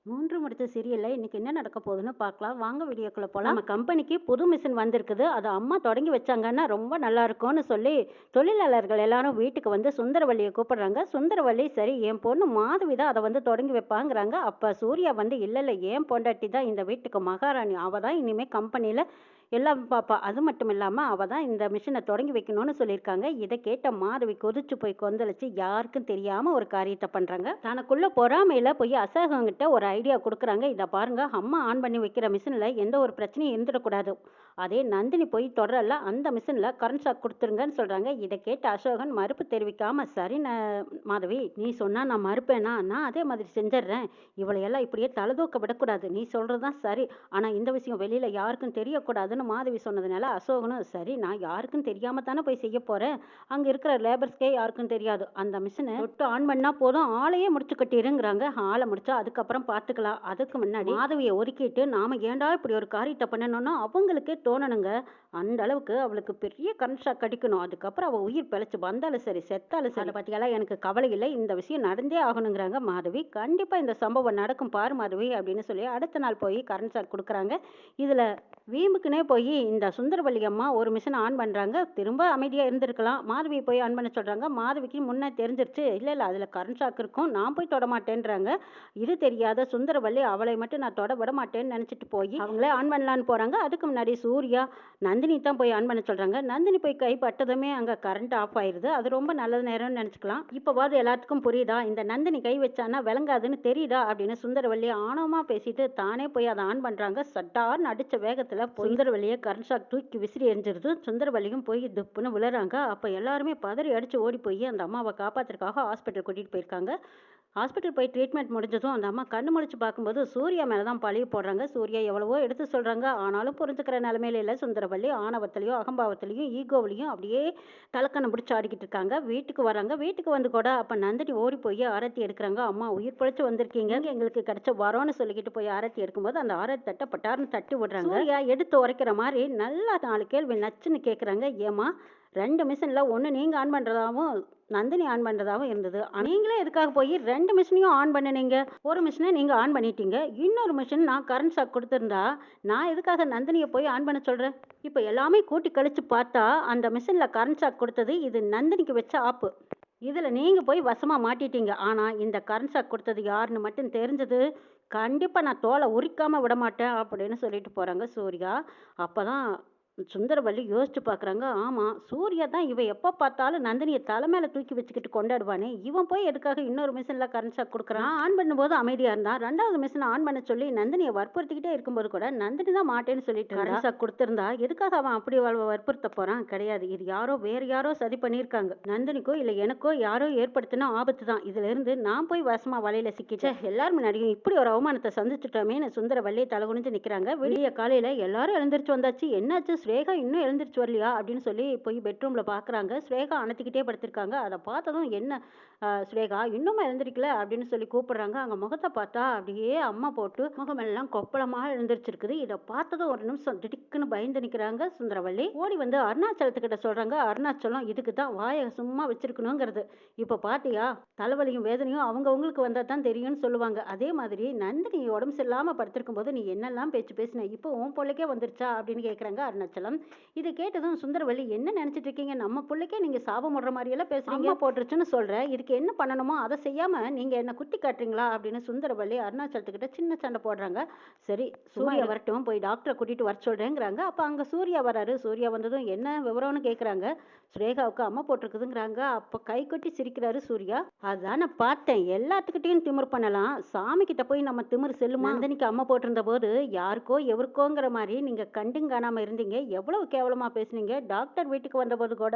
3 முடிச்ச சீரியல்ல இன்னைக்கு என்ன நடக்க போகுதுன்னு பார்க்கலாம். வாங்க வீடியோக்குள்ள போலாம். நம்ம கம்பெனிக்கு புது மிஷின் வந்திருக்குது. அத அம்மா தொடங்கி வச்சாங்கன்னா ரொம்ப நல்லா இருக்கும்னு சொல்லி, தொழிலாளர்கள் எல்லாரும் வீட்டுக்கு வந்து சுந்தரவள்ளிய கூப்பிடுறாங்க. சுந்தரவள்ளி சரி என் பொண்ணு மாதவி தான் அத வந்து தொடங்கி வைப்பாங்கிறாங்க. அப்ப சூர்யா வந்து இல்ல இல்ல என் பொண்டாட்டி தான் இந்த வீட்டுக்கு மகாராணி. அவ தான் இனிமே கம்பெனில எல்லாம் பாப்பா. அது மட்டும் இல்லாம அவ தான் இந்த மிஷின தொடங்கி வைக்கணும்னு சொல்லியிருக்காங்க. இத கேட்ட மாதவி கொதிச்சு போய் கொந்தளிச்சு யாருக்கும் தெரியாம ஒரு காரியத்த பண்றாங்க. தனக்குள்ள பொறாமையில போய் அசோகன்கிட்ட ஒரு ஐடியா குடுக்குறாங்க. இத பாருங்க அம்மா ஆன் பண்ணி வைக்கிற மிஷின்ல எந்த ஒரு பிரச்சனையும் இருந்துடக்கூடாது. அதே நந்தினி போய் தொடரல அந்த மிஷின்ல கரண்ட் ஷாக் குடுத்துருங்கன்னு சொல்றாங்க. இத கேட்ட அசோகன் மறுப்பு தெரிவிக்காம சரி மாதவி நீ சொன்னா நான் மறுப்பேனா? நான் அதே மாதிரி செஞ்சிடுறேன். இவளையெல்லாம் இப்படியே தலதூக்க விடக்கூடாது. நீ சொல்றதுதான் சரி. ஆனா இந்த விஷயம் வெளியில யாருக்கும் தெரியக்கூடாதுன்னு மாதவி சொன்னதுனால அசோகனும் சரி நான் யாருக்கும் தெரியாம தானே போய் செய்ய போறேன். அங்க இருக்கிற லேபர்ஸ்க்கே யாருக்கும் தெரியாது. அந்த மிஷினை தொட்டு ஆன் பண்ணா போதும் ஆளையே முடிச்சு கட்டிருங்கிறாங்க. ஆளை முடிச்சா அதுக்கப்புறம் பார்த்துக்கலாம். அதுக்கு முன்னாடி மாதவியை ஒதுக்கிட்டு நாம ஏன்டா இப்படி ஒரு காரியத்தை பண்ணணும்னா அவங்களுக்கே தோணணுங்க. அந்த அளவுக்கு அவளுக்கு பெரிய கரண்ட் ஷாக் அடிக்கணும். அதுக்கப்புறம் அவள் உயிர் பிழைச்சு வந்தாலும் சரி செத்தாலும் சரி அதை பற்றியெல்லாம் எனக்கு கவலை இல்லை. இந்த விஷயம் நடந்தே ஆகணுங்கிறாங்க மாதவி. கண்டிப்பாக இந்த சம்பவம் நடக்கும் பாரு மாதவி அப்படின்னு சொல்லி அடுத்த நாள் போய் கரண்ட் ஷாக் கொடுக்குறாங்க. இதில் வீம்புக்குனே போய் இந்த சுந்தரவள்ளி அம்மா ஒரு மிஷினை ஆன் பண்ணுறாங்க. திரும்ப அமைதியாக இருந்திருக்கலாம். மாதவி போய் ஆன் பண்ண சொல்கிறாங்க. மாதவிக்கு முன்னே தெரிஞ்சிருச்சு. இல்லை இல்லை அதில் கரண்ட் ஷாக் இருக்கும் நான் போய் தொட மாட்டேன்றாங்க. இது தெரியாத சுந்தரவள்ளி அவளை மட்டும் நான் தொட விட மாட்டேன்னு நினச்சிட்டு போய் அவங்களே ஆன் பண்ணலான்னு போகிறாங்க. அதுக்கு முன்னாடி சூர்யா நந்தினி தான் போய் ஆன் பண்ண சொல்கிறாங்க. நந்தினி போய் கை பட்டதுமே அங்கே கரண்ட் ஆஃப் ஆயிடுது. அது ரொம்ப நல்ல நேரம்னு நினச்சிக்கலாம். இப்போவாது எல்லாத்துக்கும் புரியுதா இந்த நந்தினி கை வச்சானா விளங்காதுன்னு தெரியுதா அப்படின்னு சுந்தரவள்ளி ஆணவமாக பேசிட்டு தானே போய் அதை ஆன் பண்ணுறாங்க. சட்டார்னு அடித்த வேகத்தில் சுந்தரவள்ளியை கரண்ட் ஷாக் தூக்கி விசிறி எரிஞ்சிருது. சுந்தரவள்ளியும் போய் துப்புன்னு விழுறாங்க. அப்போ எல்லாருமே பதறி அடித்து ஓடி போய் அந்த அம்மாவை காப்பாற்றுறதுக்காக ஹாஸ்பிட்டல் கூட்டிகிட்டு போயிருக்காங்க. ஹாஸ்பிட்டல் போய் ட்ரீட்மெண்ட் முடிஞ்சதும் அந்த அம்மா கண்ணு முழிச்சு பார்க்கும்போது சூர்யா மேலே தான் பழிய போடுறாங்க. சூர்யா எவ்வளவோ எடுத்து சொல்கிறாங்க. ஆனாலும் புரிஞ்சுக்கிற நிலமையில இல்லை. சுந்தரவள்ளி ஆணவத்திலையும் அகம்பாவத்திலையும் ஈகோவிலையும் அப்படியே தலக்கண்ணை பிடிச்சி ஆடிக்கிட்டு இருக்காங்க. வீட்டுக்கு வராங்க. வீட்டுக்கு வந்து கூட அப்போ நந்தினி ஓடி போய் ஆரத்தி எடுக்கிறாங்க. அம்மா உயிர் பிழைச்சி வந்திருக்கீங்க எங்களுக்கு கிடைச்ச வரோன்னு சொல்லிக்கிட்டு போய் ஆரத்தி எடுக்கும்போது அந்த ஆரத்தி தட்டை பட்டார்னு தட்டி விடுறாங்க. சூர்யா எடுத்து உரைக்கிற மாதிரி நல்லா 4 கேள்வி நச்சுன்னு கேட்குறாங்க. ஏமா 2 மிஷினில் ஒன்று நீங்கள் ஆன் பண்ணுறதாவும் நந்தினி ஆன் பண்ணுறதாவும் இருந்தது. நீங்களே எதுக்காக போய் 2 மிஷினையும் ஆன் பண்ணினீங்க? ஒரு மிஷினை நீங்கள் ஆன் பண்ணிட்டீங்க. இன்னொரு மிஷின் நான் கரண்ட் ஷாக் கொடுத்துருந்தா நான் எதுக்காக நந்தினியை போய் ஆன் பண்ண சொல்கிறேன்? இப்போ எல்லாமே கூட்டி கழிச்சு பார்த்தா அந்த மிஷினில் கரண்ட் ஷாக் கொடுத்தது இது நந்தினிக்கு வச்ச ஆப்பு. இதில் நீங்கள் போய் வசமாக மாட்டிட்டீங்க. ஆனால் இந்த கரண்ட் ஷாக் கொடுத்தது யாருன்னு மட்டும் தெரிஞ்சது கண்டிப்பாக நான் தோலை உரிக்காமல் விட மாட்டேன் அப்படின்னு சொல்லிட்டு போகிறாங்க சூர்யா. அப்போ தான் சுந்தரவள்ளி யோசிச்சு பார்க்குறாங்க. ஆமாம் சூர்யா தான் இவன் எப்போ பார்த்தாலும் நந்தினியை தலை மேலே தூக்கி வச்சுக்கிட்டு கொண்டாடுவானே. இவன் போய் எதுக்காக இன்னொரு மிஷினில் கரண்ட் ஷாக் கொடுக்குறான்? ஆன் பண்ணும்போது அமைதியாக இருந்தான். 2வது மிஷினை ஆன் பண்ண சொல்லி நந்தினியை வற்புறுத்திக்கிட்டே இருக்கும்போது கூட நந்தினி தான் மாட்டேன்னு சொல்லிட்டு கரண்ட் ஷாக் கொடுத்துருந்தா எதுக்காக அவன் அப்படி வற்புறுத்த போகிறான்? கிடையாது. இது யாரோ வேறு யாரோ சதி பண்ணியிருக்காங்க. நந்தினிக்கோ இல்லை எனக்கோ யாரோ ஏற்படுத்தின ஆபத்து தான். இதிலிருந்து நான் போய் வசமாக வலையில் சிக்கிச்சேன். எல்லாரும் முன்னாடியும் இப்படி ஒரு அவமானத்தை சந்திச்சுட்டோமேனு சுந்தரவள்ளி தலை குனிஞ்சு நிற்கிறாங்க. விடிய காலையில் எல்லாரும் எழுந்திரிச்சு வந்தாச்சு. என்னாச்சு ஸ்ரேகா இன்னும் எழுந்திரிச்சு வரலையா அப்படின்னு சொல்லி போய் பெட்ரூமில் பார்க்குறாங்க. ஸ்ரேகா அணைத்திக்கிட்டே படுத்திருக்காங்க. அதை பார்த்ததும் என்ன ஸ்ரேகா இன்னும் எழுந்திரிக்கல அப்படின்னு சொல்லி கூப்பிடுறாங்க. அங்கே முகத்தை பார்த்தா அப்படியே அம்மா போட்டு முகமெல்லாம் கொப்பளமாக எழுந்திரிச்சிருக்குது. இதை பார்த்ததும் ஒரு நிமிஷம் திடுக்குன்னு பயந்து நிற்கிறாங்க சுந்தரவள்ளி. ஓடி வந்து அருணாச்சலத்துக்கிட்ட சொல்கிறாங்க. அருணாச்சலம் இதுக்கு தான் வாயை சும்மா வச்சிருக்கணுங்கிறது. இப்போ பார்த்தியா தலைவலியும் வேதனையும் அவங்கவுங்களுக்கு வந்தால் தான் தெரியும்னு சொல்லுவாங்க. அதே மாதிரி நந்தினி உடம்பு சரியில்லாமல் படுத்திருக்கும் போது நீ என்னெல்லாம் பேச்சு பேசின இப்போ உன் பிள்ளைக்கே வந்துருச்சா அப்படின்னு கேட்குறாங்க அருணாச்சலம். இதை கேட்டதும் சுந்தரவள்ளி என்ன நினைச்சிட்டு இருக்கீங்க? நம்ம பிள்ளைக்கே நீங்க சாபம் விடுற மாதிரி எல்லாம் பேசுறீங்க. போட்டுருச்சுன்னு சொல்ற. இதுக்கு என்ன பண்ணணுமோ அதை செய்யாம நீங்க என்ன குத்தி காட்டுறீங்களா அப்படின்னு சுந்தரவள்ளி அருணாச்சலத்துக்கிட்ட சின்ன சண்டை போடுறாங்க. சரி சூர்யா வரட்டும் போய் டாக்டரை கூட்டிட்டு வர சொல்றேங்கிறாங்க. அப்ப அங்க சூர்யா வராரு. சூர்யா வந்ததும் என்ன விவரம்னு கேட்குறாங்க. ஸ்ரேகாவுக்கு அம்மா போட்டிருக்குதுங்கிறாங்க. அப்ப கை கொட்டி சிரிக்கிறாரு சூர்யா. அதான் நான் பார்த்தேன். எல்லாத்துக்கிட்டையும் திமிர் பண்ணலாம். சாமி கிட்ட போய் நம்ம திமிர் செல்லுமா? நந்தினிக்கு அம்மா போட்டிருந்த போது யாருக்கோ எவருக்கோங்கிற மாதிரி நீங்க கண்டும் காணாம இருந்தீங்க. எவ்வளவு கேவலமா பேசுனீங்க. டாக்டர் வீட்டுக்கு வந்தபோது கூட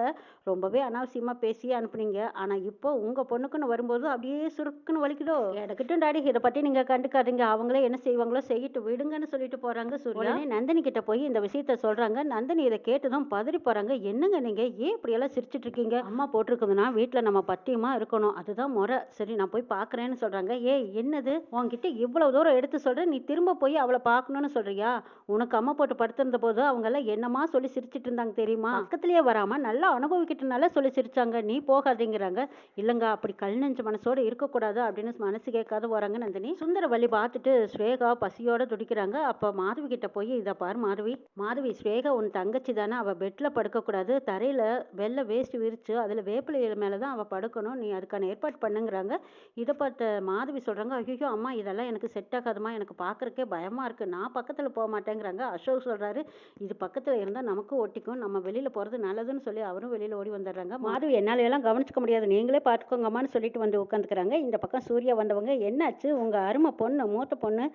ரொம்பவே அனாவசியமா பேசி அனுப்புனீங்க. ஆனா இப்போ உங்க பொண்ணுக்குன்னு வரும்போது அப்படியே சுருக்குன்னு வலிக்குதோ. எனக்கிட்டும் டாடி இதை பத்தி நீங்க கண்டுக்காதீங்க. அவங்களே என்ன செய்வாங்களோ செய்யிட்டு விடுங்கன்னு சொல்லிட்டு போறாங்க சூர்யா. நந்தினி கிட்ட போய் இந்த விஷயத்த சொல்றாங்க. நந்தினி இதை கேட்டதும் பதறி போறாங்க. என்னங்க நீங்க ஏன் இப்படி எல்லாம் சிரிச்சிட்டு இருக்கீங்க? அம்மா போட்டிருக்குதுன்னா வீட்டுல நம்ம பத்தியமா இருக்கணும். அதுதான் முறை. சரி நான் போய் பாக்குறேன்னு சொல்றாங்க. என்னது உன்கிட்ட இவ்வளவு தூரம் எடுத்து சொல்ற நீ திரும்ப போய் அவளை பார்க்கணும்னு சொல்றியா? உனக்கு அம்மா போட்டு படுத்திருந்த போது அவங்க எல்லாம் என்னமா சொல்லி சிரிச்சிட்டு இருந்தாங்க தெரியுமா? பக்கத்திலேயே வராம நல்லா அனுபவிக்கிட்டனால சொல்லி சிரிச்சாங்க. நீ போகாதேங்கிறாங்க. இல்லங்க அப்படி கல் நெஞ்ச மனசோட இருக்கக்கூடாது அப்படின்னு மனசு கேட்காத போறாங்க நந்தினி. சுந்தரவல்லி பார்த்துட்டு ஸ்வேகா பசியோட துடிக்கிறாங்க. அப்ப மாதவி கிட்ட போய் இத பாரு மாதவி, மாதவி ஸ்வேகா உன் தங்கச்சி தானே, அவ பெட்ல படுக்கக்கூடாது, தரையில வெள்ளை வேஷ்டி விரிச்சு அதுல வேப்பிலை இலை மேல தான் அவ படுக்கணும், நீ அதுக்கான ஏற்பாடு பண்ணுங்கிறாங்க. இதை பார்த்த மாதவி சொல்றாங்க, ஐயோ அம்மா இதெல்லாம் எனக்கு செட் ஆகாதுமா, எனக்கு பார்க்கறக்கே பயமா இருக்கு, நான் பக்கத்துல போக மாட்டேங்கிறாங்க. அசோக் சொல்றாரு, இது பக்கத்துல இருந்தா நமக்கும் ஒட்டிக்கும், நம்ம வெளியில போறது நல்லதுன்னு சொல்லி அவரும் வெளியில ஓடி வந்துடுறாங்க. மாதவி என்னால எல்லாம் கவனிச்சுக்க முடியாது, நீங்களே பார்த்துக்கோங்கம்மான்னு சொல்லிட்டு வந்து உட்காந்துக்கிறாங்க. இந்த பக்கம் சூர்யா வந்தவங்க, என்னாச்சு உங்க அருமை பொண்ணு மூத்த பொண்ணு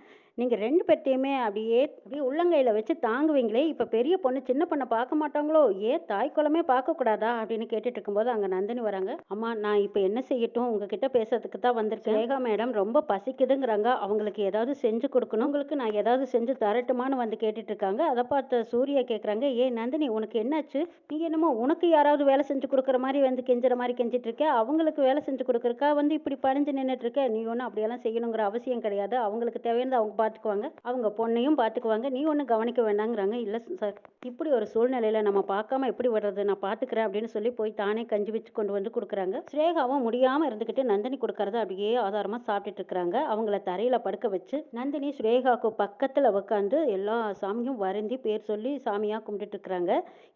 நீங்க 2 பேர்த்தையுமே அப்படியே அப்படியே உள்ளங்கையில வச்சு தாங்குவீங்களே, இப்ப பெரிய பொண்ணு சின்ன பொண்ணை பார்க்க மாட்டாங்களோ, ஏன் தாய் குலமே பார்க்கக்கூடாதா அப்படின்னு கேட்டுட்டு இருக்கும்போது அங்க நந்தினி வராங்க. அம்மா நான் இப்ப என்ன செய்யட்டும், உங்ககிட்ட பேசுறதுக்கு தான் வந்திருக்கேன். ரேகா மேடம் ரொம்ப பசிக்குதுங்கிறாங்க, அவங்களுக்கு ஏதாவது செஞ்சு கொடுக்கணும், உங்களுக்கு நான் ஏதாவது செஞ்சு தரட்டுமான்னு வந்து கேட்டுட்டு இருக்காங்க. அதை பார்த்த சூர்யா கேட்குறாங்க, ஏ நந்தினி உனக்கு என்னாச்சு, நீ என்னமோ உனக்கு யாராவது வேலை செஞ்சு கொடுக்குற மாதிரி வந்து கெஞ்சுற மாதிரி கெஞ்சிட்டு இருக்க, அவங்களுக்கு வேலை செஞ்சு கொடுக்குறக்கா வந்து இப்படி பணிஞ்சு நின்றுட்டு இருக்க, நீ ஒன்றும் அப்படியெல்லாம் செய்யணுங்கிற அவசியம் கிடையாது, அவங்களுக்கு தேவையானது அவங்க பார்த்துக்குவாங்க, அவங்க பொண்ணையும் பார்த்துக்குவாங்க, நீ ஒன்றும் கவனிக்க வேண்டாங்கிறாங்க. இல்லை சார் இப்படி ஒரு சூழ்நிலையில நம்ம பார்க்காம எப்படி வர்றது, நான் பார்த்துக்கிறேன் அப்படின்னு சொல்லி போய் தானே கஞ்சி வச்சு கொண்டு வந்து கொடுக்குறாங்க. ஸ்ரேகாவும் முடியாம இருந்துக்கிட்டு நந்தினி கொடுக்கறத அப்படியே ஆதாரமா சாப்பிட்டுட்டு இருக்கிறாங்க. அவங்கள தரையில படுக்க வச்சு நந்தினி ஸ்ரேகாவுக்கு பக்கத்துல உட்காந்து எல்லா சாமியும் வருந்தி பேர் சொல்லி சாமியா கும்பிட்டுட்டு இருக்கிறாங்க.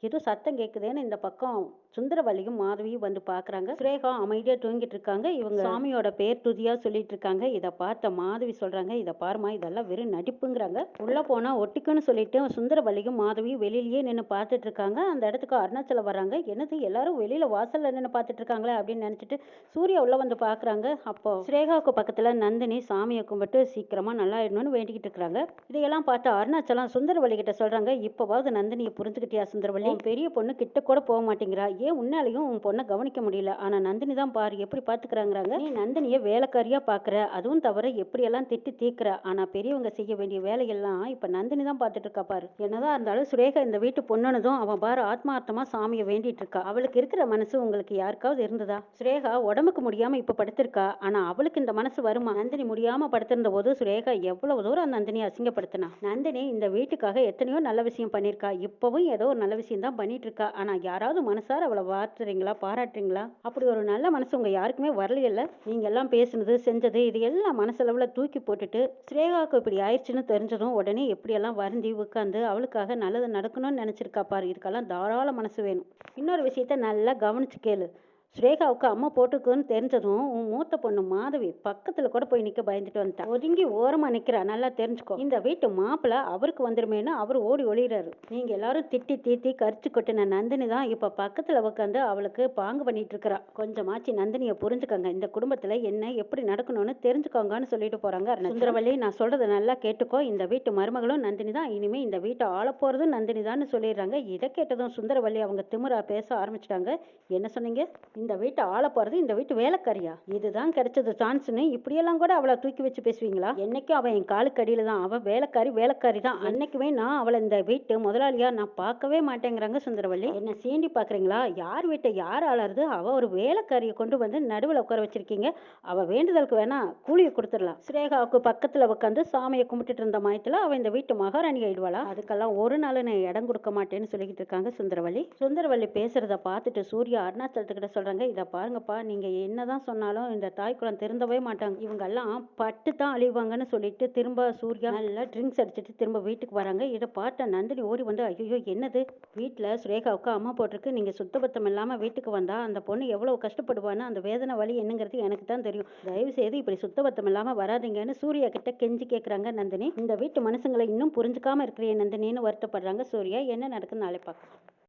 ஏதோ சத்தம் கேட்குதேன்னு இந்த பக்கம் சுந்தரவல்லியும் மாதவியும் வந்து பார்க்குறாங்க. ஸ்ரேகா அமைதியா தூங்கிட்டு இருக்காங்க. இவங்க சாமியோட பேர் துதியா சொல்லிட்டு இருக்காங்க. இதை பார்த்த மாதவி சொல்றாங்க, இதை பாருமா இதெல்லாம் வெறும் நடிப்புங்கிறாங்க, உள்ள போனா ஒட்டிக்குன்னு சொல்லிட்டு சுந்தரவல்லியும் மாதவியும் வெளியிலேயே நின்று பார்த்துட்டு இருக்காங்க. அந்த இடத்துக்கு அருணாச்சலம் வர்றாங்க. என்னது எல்லாரும் வெளியில வாசல்ல நின்று பார்த்துட்டு இருக்காங்களே அப்படின்னு நினைச்சிட்டு சூர்யா உள்ள வந்து பார்க்குறாங்க. அப்போ ஸ்ரேகாவுக்கு பக்கத்துல நந்தினி சாமியை கும்பிட்டு சீக்கிரமா நல்லா ஆயிடணும்னு வேண்டிக்கிட்டு இருக்கிறாங்க. இதையெல்லாம் பார்த்து அருணாச்சலம் சுந்தரவல்லி கிட்ட சொல்றாங்க, இப்போவாவது நந்தினியை புரிஞ்சுக்கிட்டியா சுந்தரவல்லி, பெரிய பொண்ணு கிட்ட கூட போக மாட்டேங்கிறா, ஏன் உன்னாலையும் உன் பொண்ணை கவனிக்க முடியல, ஆனா நந்தினி தான் பாரு எப்படி பாத்துக்கிறாங்கிறாங்க. நீ நந்தினியை வேலைக்காரியா பாக்குற, அதுவும் தவிர எப்படியெல்லாம் திட்டி தீக்குற, ஆனா பெரியவங்க செய்ய வேண்டிய வேலையெல்லாம் இப்ப நந்தினி தான் பார்த்துட்டு இருக்கா பாரு. என்னதான் இருந்தாலும் சுரேகா இந்த வீட்டு பொண்ணுனதும் அவன் பாரு ஆத்மார்த்தமா சாமியை வேண்டிட்டு இருக்கா. அவளுக்கு இருக்கிற மனசு உங்களுக்கு யாருக்காவது இருந்ததா? சுரேகா உடம்புக்கு முடியாம இப்ப படுத்திருக்கா, ஆனா அவளுக்கு இந்த மனசு வருமா? நந்தினி முடியாம படுத்திருந்த போது சுரேகா எவ்வளவு தூரம் அந்த நந்தினியை அசிங்கப்படுத்தினா. நந்தினி இந்த வீட்டுக்காக எத்தனையோ நல்ல விஷயம் பண்ணிருக்கா, இப்பவும் ஏதோ ஒரு நல்ல விஷயம் தான் பண்ணிட்டு இருக்கா, ஆனா யாராவது மனசார அவளை வாழ்த்துறீங்களா, பாராட்டுறீங்களா? அப்படி ஒரு நல்ல மனசு உங்க யாருக்குமே வரலையில்ல. நீங்க எல்லாம் பேசுனது செஞ்சது இது எல்லாம் மனசளவுல தூக்கி போட்டுட்டு ஸ்ரேகாவுக்கு இப்படி ஆயிடுச்சுன்னு தெரிஞ்சதும் உடனே எப்படியெல்லாம் வருந்தி உட்காந்து அவளுக்காக நல்லது நடக்கணும்னு நினைச்சிருக்கா பாரு. இதுக்கெல்லாம் தாராள மனசு வேணும். இன்னொரு விஷயத்த நல்லா கவனிச்சு கேளு. ஸ்ரேகாவுக்கு அம்மா போட்டுக்குன்னு தெரிஞ்சதும் உன் மூத்த பொண்ணு மாதவி பக்கத்துல கூட போய் நிக்க பயந்துட்டு வந்துட்டா. ஒதுங்கி ஓரமா நிக்கிறா, நல்லா தெரிஞ்சுக்கோ. இந்த வீட்டு மாப்பிள்ள அவருக்கு வந்துருமேனு அவர் ஓடி ஒளிறாரு. நீங்க எல்லாரும் திட்டி தீத்தி கரிச்சு கொட்டின நந்தினி தான் இப்ப பக்கத்துல உட்காந்து அவளுக்கு பாங்கு பண்ணிட்டு இருக்கிறா. கொஞ்சமாச்சு நந்தினியை புரிஞ்சுக்கோங்க, இந்த குடும்பத்துல என்ன எப்படி நடக்கணும்னு தெரிஞ்சுக்கோங்கன்னு சொல்லிட்டு போறாங்க. சுந்தரவல்லி நான் சொல்றதை நல்லா கேட்டுக்கோ, இந்த வீட்டு மருமகளும் நந்தினி தான், இனிமே இந்த வீட்டை ஆள போறதும் நந்தினி தான் சொல்லிடுறாங்க. இதை கேட்டதும் சுந்தரவல்லி அவங்க திமிரா பேச ஆரம்பிச்சிட்டாங்க. என்ன சொன்னீங்க? இந்த வீட்டை ஆள போறது இந்த வீட்டு வேலைக்காரியா? இதுதான் கிடைச்சது சான்ஸ்னு இப்படியெல்லாம் கூட அவளை தூக்கி வச்சு பேசுவீங்களா? என்னைக்கும் அவன் என் காலுக்கு அடியில தான், அவ வேலைக்காரி வேலைக்காரி தான், என்னைக்குமே நான் அவளை இந்த வீட்டு முதலாளியா நான் பார்க்கவே மாட்டேங்கிறாங்க. சுந்தரவல்லி என்ன சீண்டி பாக்குறீங்களா? யார் வீட்டை யார் ஆளறது? அவ ஒரு வேலைக்காரியை கொண்டு வந்து நடுவில் உட்கார வச்சிருக்கீங்க, அவ வேண்டுதலுக்கு வேணா கூலியை கொடுத்துடலாம். ஸ்ரேகாவுக்கு பக்கத்துல உட்காந்து சாமியை கும்பிட்டுட்டு இருந்த மயத்துல அவ இந்த வீட்டு மகாராணி ஆயிடுவாளா? அதுக்கெல்லாம் ஒரு நாள் நான் இடம் கொடுக்க மாட்டேன்னு சொல்லிக்கிட்டு இருக்காங்க சுந்தரவல்லி. சுந்தரவல்லி பேசுறத பார்த்துட்டு சூர்யா அருணாச்சலத்துக்கிட்ட சொல்றாங்க, இதை பாருங்கப்பா, நீங்க என்னதான் சொன்னாலும் இந்த தாய் குலம் திருந்தவே மாட்டாங்க, இவங்க எல்லாம் பட்டு தான் அழிவாங்கன்னு சொல்லிட்டு திரும்ப சூர்யா நல்லா ட்ரிங்க்ஸ் அடிச்சுட்டு திரும்ப வீட்டுக்கு வராங்க. இதை பார்த்த நந்தினி ஓடி வந்து, ஐயோ என்னது, வீட்டுல சுரேகாவுக்கு அம்மா போட்டிருக்கு, நீங்க சுத்தபத்தம் இல்லாம வீட்டுக்கு வந்தா அந்த பொண்ணு எவ்வளவு கஷ்டப்படுவான்னு அந்த வேதனை வலி என்னங்கிறது எனக்கு தான் தெரியும், தயவு செய்து இப்படி சுத்தபத்தம் இல்லாம வராதிங்கன்னு சூர்யா கிட்ட கெஞ்சி கேட்கறாங்க நந்தினி. இந்த வீட்டு மனுஷங்களை இன்னும் புரிஞ்சுக்காம இருக்கிறேன் நந்தினின்னு வருத்தப்படுறாங்க சூர்யா. என்ன நடக்குன்னு நாளை பார்க்கலாம்.